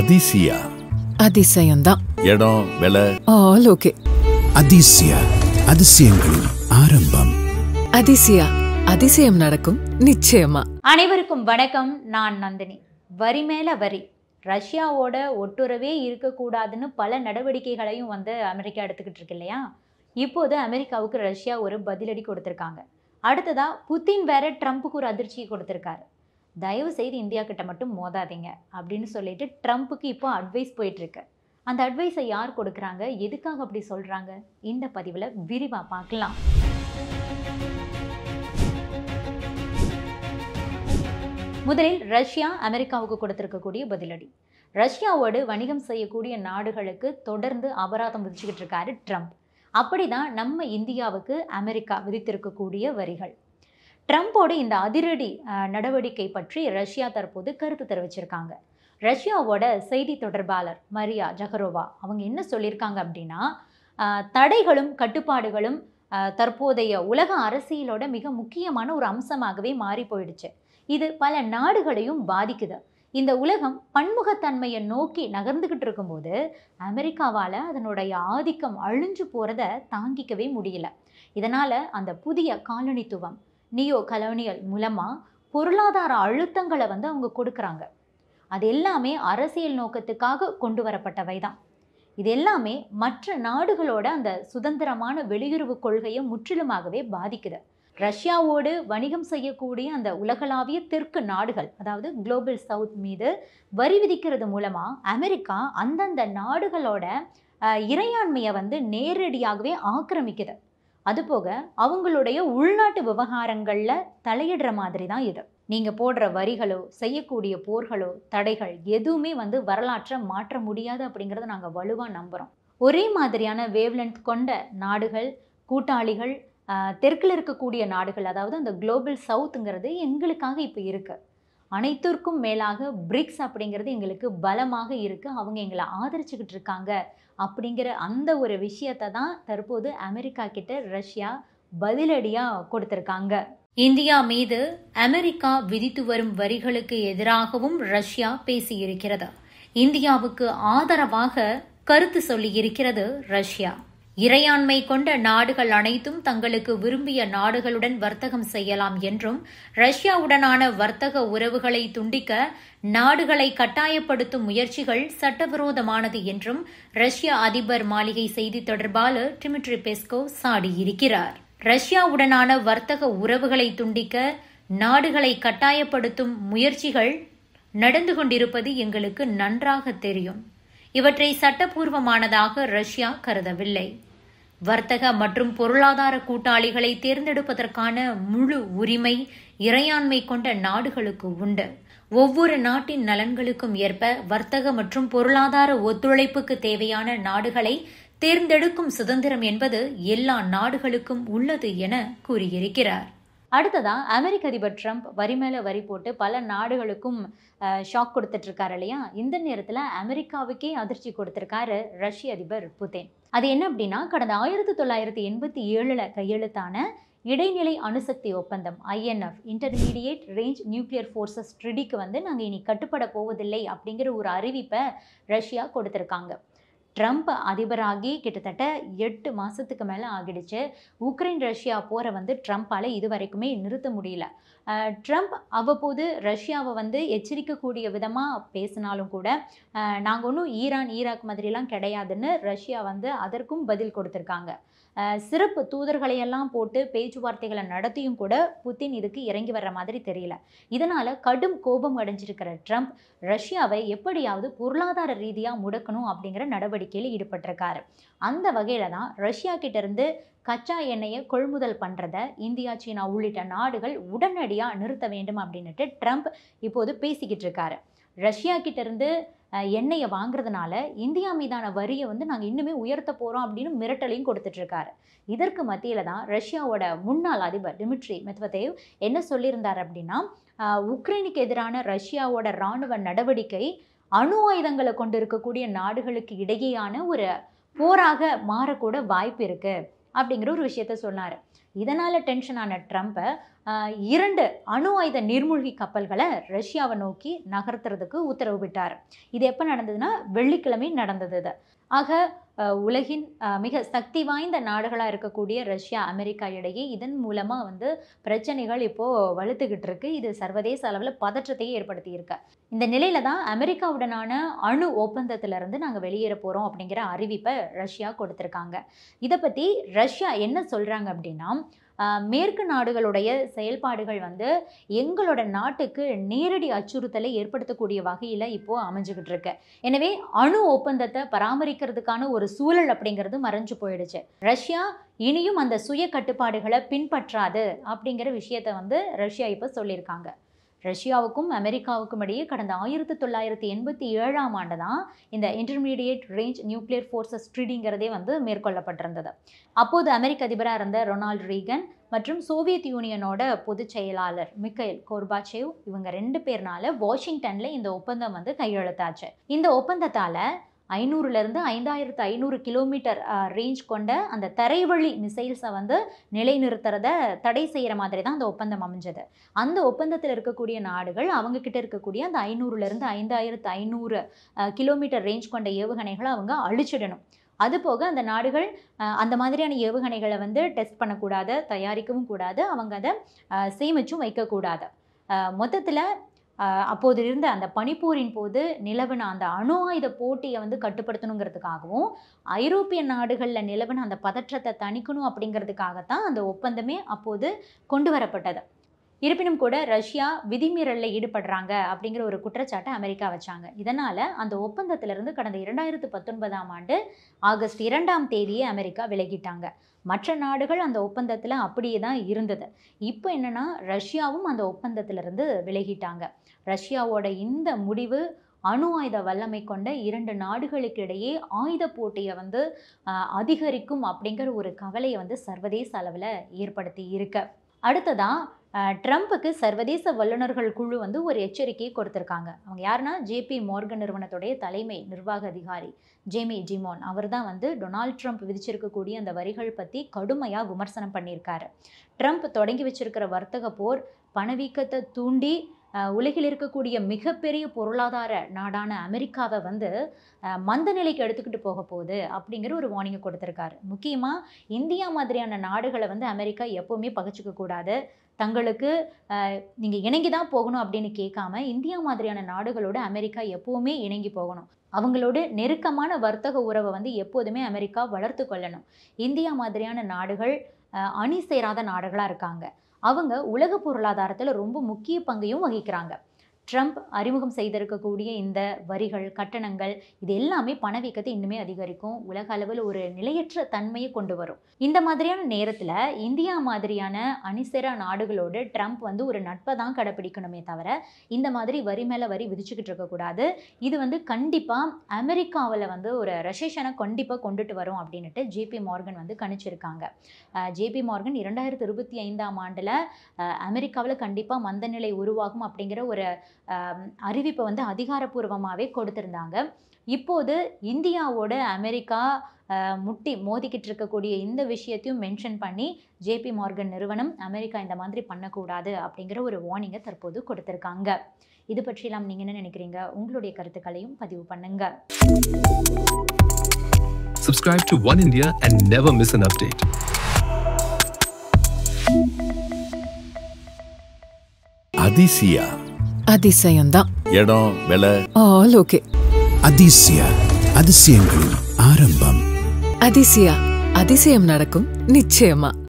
அதிசயா அதிசயம்தான். இடம் விலை all okay. Athisaya, அதிசயங்களின் ஆரம்பம். அதிசயா, அதிசயம் நடக்கும் நிச்சயமா. அனைவருக்கும் வணக்கம். நான் நந்தினி. வரி மேல வரி, ரஷ்யாவோட ஒட்டுறவே இருக்கக்கூடாதுன்னு பல நடவடிக்கைகளையும் அமெரிக்கா எடுத்துக்கிட்டு இருக்கு இல்லையா? இப்போது அமெரிக்காவுக்கு ரஷ்யா ஒரு பதிலடி கொடுத்துருக்காங்க. அடுத்ததா புதின் வேற ட்ரம்ப்புக்கு ஒரு அதிர்ச்சியை கொடுத்துருக்காரு. தயவு செய்து இந்தியா கிட்ட மட்டும் மோதாதீங்க அப்படின்னு சொல்லிட்டு ட்ரம்ப்புக்கு இப்போ அட்வைஸ் போயிட்டு இருக்கு. அந்த அட்வைஸை யார் கொடுக்குறாங்க, எதுக்காக அப்படி சொல்றாங்க, இந்த பதிவில் விரிவாக பார்க்கலாம். முதலில் ரஷ்யா அமெரிக்காவுக்கு கொடுத்திருக்கக்கூடிய பதிலடி. ரஷ்யாவோடு வணிகம் செய்யக்கூடிய நாடுகளுக்கு தொடர்ந்து அபராதம் விதிச்சுக்கிட்டு இருக்காரு ட்ரம்ப். அப்படிதான் நம்ம இந்தியாவுக்கு அமெரிக்கா விதித்திருக்கக்கூடிய வரிகள். ட்ரம்போட இந்த அதிரடி நடவடிக்கை பற்றி ரஷ்யா தற்போது கருத்து தெரிவிச்சிருக்காங்க. ரஷ்யாவோட செய்தி தொடர்பாளர் மரியா ஜகரோவா அவங்க என்ன சொல்லியிருக்காங்க அப்படின்னா, தடைகளும் கட்டுப்பாடுகளும் தற்போதைய உலக அரசியலோட மிக முக்கியமான ஒரு அம்சமாகவே மாறி போயிடுச்சு. இது பல நாடுகளையும் பாதிக்குது. இந்த உலகம் பன்முகத்தன்மையை நோக்கி நகர்ந்துகிட்டு இருக்கும்போது அமெரிக்காவால் அதனுடைய ஆதிக்கம் அழிஞ்சு போகிறத தாங்கிக்கவே முடியல. இதனால் அந்த புதிய காலனித்துவம், நியோ கலோனியல் மூலமாக பொருளாதார அழுத்தங்களை அவங்க கொடுக்குறாங்க. அது எல்லாமே அரசியல் நோக்கத்துக்காக கொண்டு வரப்பட்டவை தான். இது எல்லாமே மற்ற நாடுகளோட அந்த சுதந்திரமான வெளியுறவு கொள்கையை முற்றிலுமாகவே பாதிக்குது. ரஷ்யாவோடு வணிகம் செய்யக்கூடிய அந்த உலகளாவிய தெற்கு நாடுகள், அதாவது குளோபல் சவுத் மீது வரி விதிக்கிறது மூலமாக அமெரிக்கா அந்தந்த நாடுகளோட இறையாண்மையை நேரடியாகவே ஆக்கிரமிக்குது. அதுபோக அவங்களுடைய உள்நாட்டு விவகாரங்களில் தலையிடுற மாதிரி தான் இது. நீங்கள் போடுற வரிகளோ செய்யக்கூடிய போர்களோ தடைகள் எதுவுமே வரலாற்றை மாற்ற முடியாது அப்படிங்கிறத நாங்கள் வலுவாக நம்புகிறோம். ஒரே மாதிரியான வேவ்லென்த் கொண்ட நாடுகள், கூட்டாளிகள், தெற்கில் இருக்கக்கூடிய நாடுகள், அதாவது அந்த குளோபல் சவுத்துங்கிறது எங்களுக்காக இப்போ இருக்குது. அனைத்திற்கும் மேலாக பிரிக்ஸ் அப்படிங்கிறது எங்களுக்கு பலமாக இருக்குது. அவங்க எங்களை ஆதரிச்சுக்கிட்டு இருக்காங்க அப்படிங்கிற அந்த ஒரு விஷயத்தை தான் தற்போது அமெரிக்கா கிட்ட ரஷ்யா பதிலடியாக கொடுத்துருக்காங்க. இந்தியா மீது அமெரிக்கா விதித்து வரும் வரிகளுக்கு எதிராகவும் ரஷ்யா பேசியிருக்கிறது. இந்தியாவுக்கு ஆதரவாக கருத்து சொல்லியிருக்கிறது ரஷ்யா. இறையாண்மை கொண்ட நாடுகள் அனைத்தும் தங்களுக்கு விரும்பிய நாடுகளுடன் வர்த்தகம் செய்யலாம் என்றும், ரஷ்யாவுடனான வர்த்தக உறவுகளை துண்டிக்க நாடுகளை கட்டாயப்படுத்தும் முயற்சிகள் சட்டவிரோதமானது என்றும் ரஷ்ய அதிபர் மாளிகை செய்தி தொடர்பாளர் டிமிட்ரி பெஸ்கோவ் சாடியிருக்கிறார். ரஷ்யாவுடனான வர்த்தக உறவுகளை துண்டிக்க நாடுகளை கட்டாயப்படுத்தும் முயற்சிகள் நடந்து கொண்டிருப்பது எங்களுக்கு நன்றாக தெரியும். இவற்றை சட்டப்பூர்வமானதாக ரஷ்யா கருதவில்லை. வர்த்தக மற்றும் பொருளாதார கூட்டாளிகளை தேர்ந்தெடுப்பதற்கான முழு உரிமை இறையாண்மை கொண்ட நாடுகளுக்கு உண்டு. ஒவ்வொரு நாட்டின் நலன்களுக்கும் ஏற்ப வர்த்தக மற்றும் பொருளாதார ஒத்துழைப்புக்கு தேவையான நாடுகளை தேர்ந்தெடுக்கும் சுதந்திரம் என்பது எல்லா நாடுகளுக்கும் உள்ளது என கூறியிருக்கிறார். அடுத்ததா அமெரிக்க அதிபர் ட்ரம்ப் வரி மேல வரி போட்டு பல நாடுகளுக்கும் ஷாக் கொடுத்துட்டு இருக்காரு இல்லையா? இந்த நேரத்தில் அமெரிக்காவுக்கே அதிர்ச்சி கொடுத்திருக்காரு ரஷ்ய அதிபர் புதின். அது என்ன அப்படின்னா, கடந்த 1987 கையெழுத்தான இடைநிலை அணுசக்தி ஒப்பந்தம் INF, intermediate range nuclear forces ட்ரிடிக்கு நாங்கள் இனி கட்டுப்பட போவதில்லை அப்படிங்கிற ஒரு அறிவிப்பை ரஷ்யா கொடுத்துருக்காங்க. ட்ரம்ப் அதிபராகி கிட்டத்தட்ட 8 மாதத்துக்கு மேலே ஆகிடுச்சு. உக்ரைன் ரஷ்யா போரை ட்ரம்ப்பால் இது வரைக்குமே நிறுத்த முடியல. ட்ரம்ப் அவ்வப்போது ரஷ்யாவை எச்சரிக்கக்கூடிய விதமாக பேசினாலும் கூட நாங்கள் ஒன்றும் ஈராக் மாதிரிலாம் கிடையாதுன்னு ரஷ்யா அதற்கும் பதில் கொடுத்துருக்காங்க. சிறப்பு தூதர்களையெல்லாம் போட்டு பேச்சுவார்த்தைகளை நடத்தியும் கூட புதின் இதுக்கு இறங்கி வர்ற மாதிரி தெரியல. இதனால் கடும் கோபம் அடைஞ்சிருக்கிற ட்ரம்ப் ரஷ்யாவை எப்படியாவது பொருளாதார ரீதியாக முடக்கணும் அப்படிங்கிற நடவடிக்கையில் ஈடுபட்டிருக்காரு. அந்த வகையில் தான் ரஷ்யா கிட்டேருந்து கச்சா எண்ணெயை கொள்முதல் பண்ணுறதை இந்தியா, சீனா உள்ளிட்ட நாடுகள் உடனடியாக நிறுத்த வேண்டும் அப்படின்னுட்டு ட்ரம்ப் இப்போது பேசிக்கிட்டு இருக்காரு. ரஷ்யா கிட்டேருந்து எண்ணெயை வாங்குறதுனால இந்தியா மீதான வரியை நாங்கள் இன்னுமே உயர்த்த போகிறோம் அப்படின்னு மிரட்டலையும் கொடுத்துட்ருக்காரு. இதற்கு மத்தியில் தான் ரஷ்யாவோட முன்னாள் அதிபர் டிமிட்ரி மெத்வதேவ் என்ன சொல்லியிருந்தார் அப்படின்னா, உக்ரைனுக்கு எதிரான ரஷ்யாவோட இராணுவ நடவடிக்கை அணு ஆயுதங்களை கொண்டு இருக்கக்கூடிய நாடுகளுக்கு இடையேயான ஒரு போராக மாறக்கூட வாய்ப்பு இருக்குது. அப்படிங்கிற ஒரு விஷயத்த சொன்னார். இதனால் டென்ஷன் ஆன ட்ரம்ப்பை 2 அணு ஆயுத நீர்மூழ்கி கப்பல்களை ரஷ்யாவை நோக்கி நகர்த்துறதுக்கு உத்தரவு விட்டார். இது எப்போ நடந்ததுன்னா வெள்ளிக்கிழமை நடந்தது இது. ஆக உலகின் மிக சக்தி வாய்ந்த நாடுகளாக இருக்கக்கூடிய ரஷ்யா அமெரிக்கா இடையே இதன் மூலமாக பிரச்சனைகள் இப்போது வலுத்துக்கிட்டு இருக்கு. இது சர்வதேச அளவில் பதற்றத்தையே ஏற்படுத்தியிருக்கு. இந்த நிலையில தான் அமெரிக்காவுடனான அணு ஒப்பந்தத்திலிருந்து நாங்கள் வெளியேற போகிறோம் அப்படிங்கிற அறிவிப்பை ரஷ்யா கொடுத்துருக்காங்க. இதை பற்றி ரஷ்யா என்ன சொல்கிறாங்க அப்படின்னா, மேற்கு நாடுகளுடைய செயல்பாடுகள் எங்களோட நாட்டுக்கு நேரடி அச்சுறுத்தலை ஏற்படுத்தக்கூடிய வகையில் இப்போது அமைஞ்சுக்கிட்டு இருக்கு. எனவே அணு ஒப்பந்தத்தை பராமரிக்கிறதுக்கான ஒரு சூழல் அப்படிங்கிறது மறைஞ்சு போயிடுச்சு. ரஷ்யா இனியும் அந்த சுய கட்டுப்பாடுகளை பின்பற்றாது அப்படிங்கிற விஷயத்தை ரஷ்யா இப்போ சொல்லியிருக்காங்க. ரஷ்யாவுக்கும் அமெரிக்காவுக்கும் இடையே கடந்த 1987ஆம் ஆண்டு தான் இந்த இன்டர்மீடியேட் ரேஞ்ச் நியூக்ளியர் ஃபோர்ஸஸ் ட்ரீடிங்கிறதே மேற்கொள்ளப்பட்டிருந்தது. அப்போது அமெரிக்க அதிபராக இருந்த ரொனால்ட் ரீகன் மற்றும் சோவியத் யூனியனோட பொதுச் செயலாளர் மிக்கைல் கோர்பாச்சேவ் இவங்க 2 பேர்னால வாஷிங்டனில் இந்த ஒப்பந்தம் கையெழுத்தாச்சு. இந்த ஒப்பந்தத்தால் 500லேருந்து 5500 கிலோமீட்டர் ரேஞ்ச் கொண்ட அந்த தரைவழி மிசைல்ஸை நிலைநிறுத்துறத தடை செய்கிற மாதிரி தான் அந்த ஒப்பந்தம் அமைஞ்சது. அந்த ஒப்பந்தத்தில் இருக்கக்கூடிய நாடுகள் அவங்கக்கிட்ட இருக்கக்கூடிய அந்த 500லேருந்து 5500 கிலோமீட்டர் ரேஞ்ச் கொண்ட ஏவுகணைகளை அவங்க அழிச்சிடணும். அதுபோக அந்த நாடுகள் அந்த மாதிரியான ஏவுகணைகளை டெஸ்ட் பண்ணக்கூடாது, தயாரிக்கவும் கூடாது, அவங்க அதை சேமிச்சும் வைக்கக்கூடாது. மொத்தத்தில் அப்போது இருந்த அந்த பனிப்போரின் போது நிலவின அந்த அணு ஆயுத போட்டியை கட்டுப்படுத்தணுங்கிறதுக்காகவும் ஐரோப்பிய நாடுகளில் நிலவின அந்த பதற்றத்தை தணிக்கணும் அப்படிங்கிறதுக்காகத்தான் அந்த ஒப்பந்தமே அப்போது கொண்டு வரப்பட்டது. இருப்பினும் கூட ரஷ்யா விதிமீறலில் ஈடுபடுறாங்க அப்படிங்கிற ஒரு குற்றச்சாட்டை அமெரிக்கா வச்சாங்க. இதனால் அந்த ஒப்பந்தத்திலிருந்து கடந்த 2019ஆம் ஆண்டு ஆகஸ்ட் 2ஆம் தேதியே அமெரிக்கா விலகிட்டாங்க. மற்ற நாடுகள் அந்த ஒப்பந்தத்தில் அப்படியே தான் இருந்தது. இப்போ என்னென்னா ரஷ்யாவும் அந்த ஒப்பந்தத்திலிருந்து விலகிட்டாங்க. ரஷ்யாவோட இந்த முடிவு அணு ஆயுத வல்லமை கொண்ட 2 நாடுகளுக்கு இடையே ஆயுத போட்டியை அதிகரிக்கும் அப்படிங்கிற ஒரு கவலையை சர்வதேச அளவில் ஏற்படுத்தி இருக்கு. அடுத்ததான் ட்ரம்ப்புக்கு சர்வதேச வல்லுநர்கள் குழு ஒரு எச்சரிக்கையை கொடுத்துருக்காங்க. அவங்க யாருன்னா ஜேபி மார்கன் நிறுவனத்துடைய தலைமை நிர்வாக அதிகாரி ஜேமி டிமோன். அவர் தான் டொனால்ட் ட்ரம்ப் விதிச்சிருக்கக்கூடிய அந்த வரிகள் பற்றி கடுமையாக விமர்சனம் பண்ணியிருக்காரு. ட்ரம்ப் தொடங்கி வச்சிருக்கிற வர்த்தக போர் பணவீக்கத்தை தூண்டி உலகில் இருக்கக்கூடிய மிகப்பெரிய பொருளாதார நாடான அமெரிக்காவை மந்த நிலைக்கு எடுத்துக்கிட்டு போக போகுது அப்படிங்கிற ஒரு வார்னிங்கை கொடுத்துருக்காரு. முக்கியமாக இந்தியா மாதிரியான நாடுகளை அமெரிக்கா எப்போவுமே பகைச்சிக்க கூடாது, தங்களுக்கு நீங்கள் இணங்கி தான் போகணும் அப்படின்னு கேட்காம இந்தியா மாதிரியான நாடுகளோடு அமெரிக்கா எப்போவுமே இணங்கி போகணும். அவங்களோட நெருக்கமான வர்த்தக உறவை எப்போதுமே அமெரிக்கா வளர்த்து கொள்ளணும். இந்தியா மாதிரியான நாடுகள் அணி சேராத நாடுகளாக இருக்காங்க. அவங்க உலக பொருளாதாரத்தில் ரொம்ப முக்கிய பங்கையும் வகிக்கிறாங்க. ட்ரம்ப் அறிமுகம் செய்திருக்கக்கூடிய இந்த வரிகள், கட்டணங்கள் இது எல்லாமே பணவீக்கத்தை இன்னுமே அதிகரிக்கும், உலக அளவில் ஒரு நிலையற்ற தன்மையை கொண்டு வரும். இந்த மாதிரியான நேரத்தில் இந்தியா மாதிரியான அணிசேரா நாடுகளோடு ட்ரம்ப் ஒரு நட்பை தான் கடைப்பிடிக்கணுமே தவிர இந்த மாதிரி வரி மேலே வரி விதிச்சுக்கிட்டு இருக்கக்கூடாது. இது கண்டிப்பாக அமெரிக்காவில் ஒரு ரெசெஷனை கண்டிப்பாக கொண்டுட்டு வரும் அப்படின்ட்டு ஜேபி மார்கன் கணிச்சிருக்காங்க. ஜேபி மார்கன் 2025ஆம் ஆண்டில் அமெரிக்காவில் கண்டிப்பாக மந்தநிலை உருவாகும் அப்படிங்கிற ஒரு அறிவிப்பை அதிகாரப்பூர்வமாகவே கொடுத்திருந்தாங்க. இப்போது இந்தியாவோட அமெரிக்கா முட்டி மோதிக்கிட்டு இருக்கக்கூடிய இந்த விஷயத்தையும் மென்ஷன் பண்ணி ஜேபி மார்கன் நிறுவனம் அமெரிக்கா இந்த மாதிரி பண்ணக்கூடாது அப்படிங்கிற ஒரு வார்னிங்கை தற்போது கொடுத்துருக்காங்க. இது பற்றியெல்லாம் நீங்கள் என்ன நினைக்கிறீங்க? உங்களுடைய கருத்துக்களையும் பதிவு பண்ணுங்க. Subscribe to One India and never miss an update. Athisaya அதிசயம்தான். இடம் விலை ஆல் ஓகே. அதிசயா அதிசயங்களின் ஆரம்பம். அதிசயா அதிசயம் நடக்கும் நிச்சயமா.